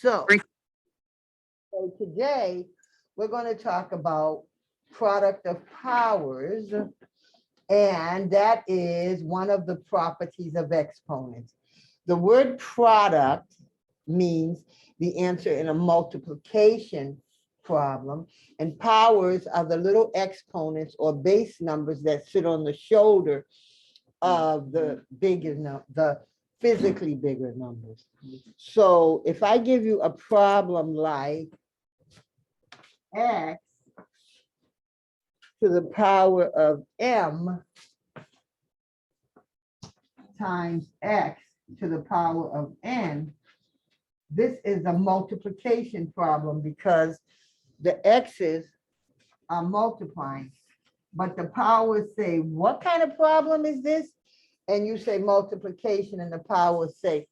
So today, we're going to talk about product of powers, and that is one of the properties of exponents. The word product means the answer in a multiplication problem, and powers are the little exponents or base numbers that sit on the shoulder of the the physically bigger numbers. So if I give you a problem like x to the power of m times x to the power of n, this is a multiplication problem because the x's are multiplying, but the powers say, what kind of problem is this? And you say multiplication, and the powers say,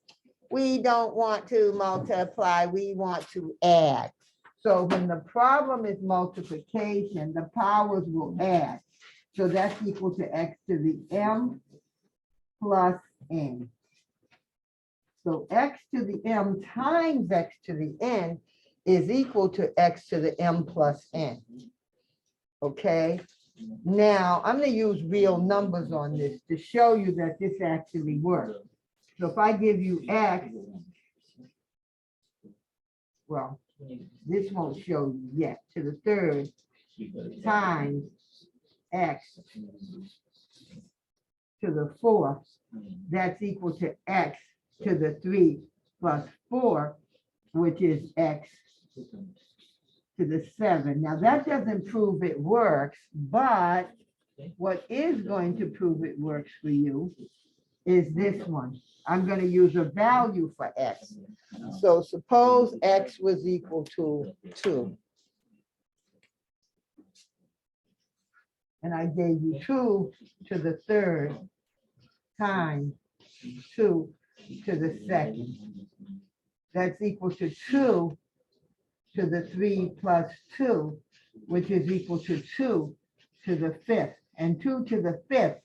we don't want to multiply, we want to add. So when the problem is multiplication, the powers will add. So that's equal to x to the m plus n. So x to the m times x to the n is equal to x to the m plus n. Okay, now I'm going to use real numbers on this to show you that this actually works. So if I give you x, well, this won't show you yet, to the third times x to the fourth, that's equal to x to the 3 plus 4, which is x to the 7. Now that doesn't prove it works, but what is going to prove it works for you is this one. I'm going to use a value for x. So suppose x was equal to 2. And I gave you 2 to the third times 2 to the second. That's equal to 2 to the 3 plus 2, which is equal to 2 to the fifth. And 2 to the fifth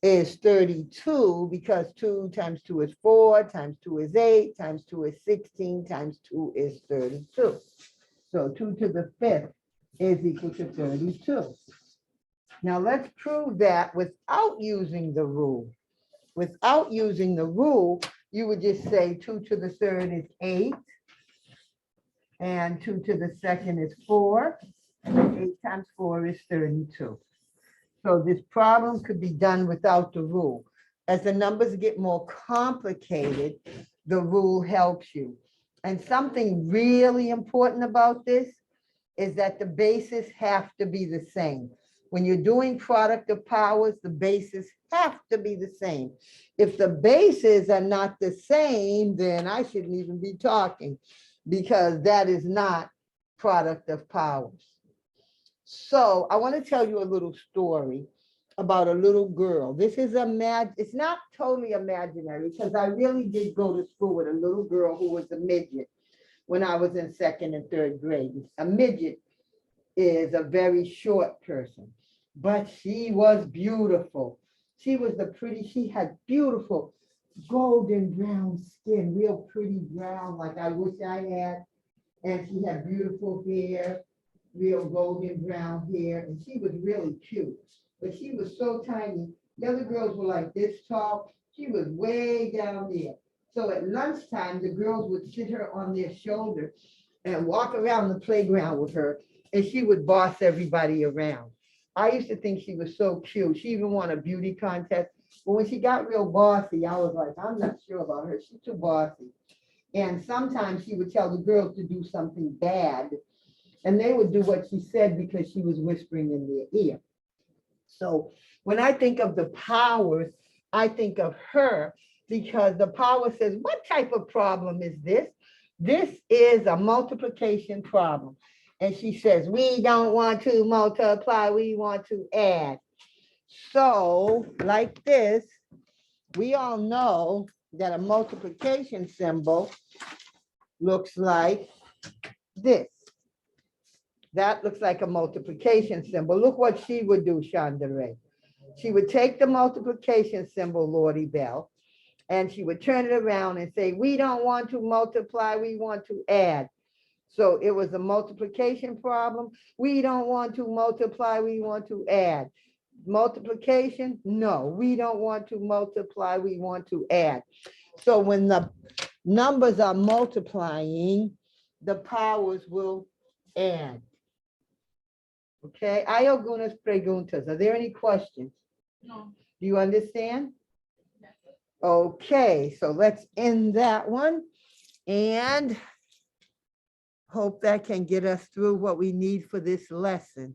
is 32, because 2 times 2 is 4, times 2 is 8, times 2 is 16, times 2 is 32. So 2 to the fifth is equal to 32. Now let's prove that without using the rule. Without using the rule, you would just say 2 to the third is 8, and 2 to the second is 4, and 8 times 4 is 32. So this problem could be done without the rule. As the numbers get more complicated, the rule helps you. And something really important about this is that the bases have to be the same. When you're doing product of powers, the bases have to be the same. If the bases are not the same, then I shouldn't even be talking, because that is not product of powers. So I want to tell you a little story about a little girl. This is it's not totally imaginary, because I really did go to school with a little girl who was a midget when I was in 2nd and 3rd grade. A midget is a very short person, but she was beautiful. She had beautiful golden brown skin, real pretty brown, like I wish I had. And she had beautiful hair, real golden brown hair, and she was really cute. But she was so tiny. The other girls were like this tall. She was way down there. So at lunchtime, the girls would sit her on their shoulder and walk around the playground with her, and she would boss everybody around. I used to think she was so cute. She even won a beauty contest. But when she got real bossy, I was like, I'm not sure about her. She's too bossy. And sometimes she would tell the girls to do something bad, and they would do what she said because she was whispering in their ear. So when I think of the powers, I think of her, because the power says, what type of problem is this? This is a multiplication problem. And she says, we don't want to multiply, we want to add. So like this, we all know that a multiplication symbol looks like this. That looks like a multiplication symbol. Look what she would do, Chandra. She would take the multiplication symbol, Lordy Bell, And she would turn it around and say, we don't want to multiply, we want to add. So it was a multiplication problem. We don't want to multiply, we want to add. Multiplication? No, we don't want to multiply, we want to add. So when the numbers are multiplying, the powers will add. Okay, hay algunas preguntas. Are there any questions? No. Do you understand? Okay, so let's end that one and hope that can get us through what we need for this lesson.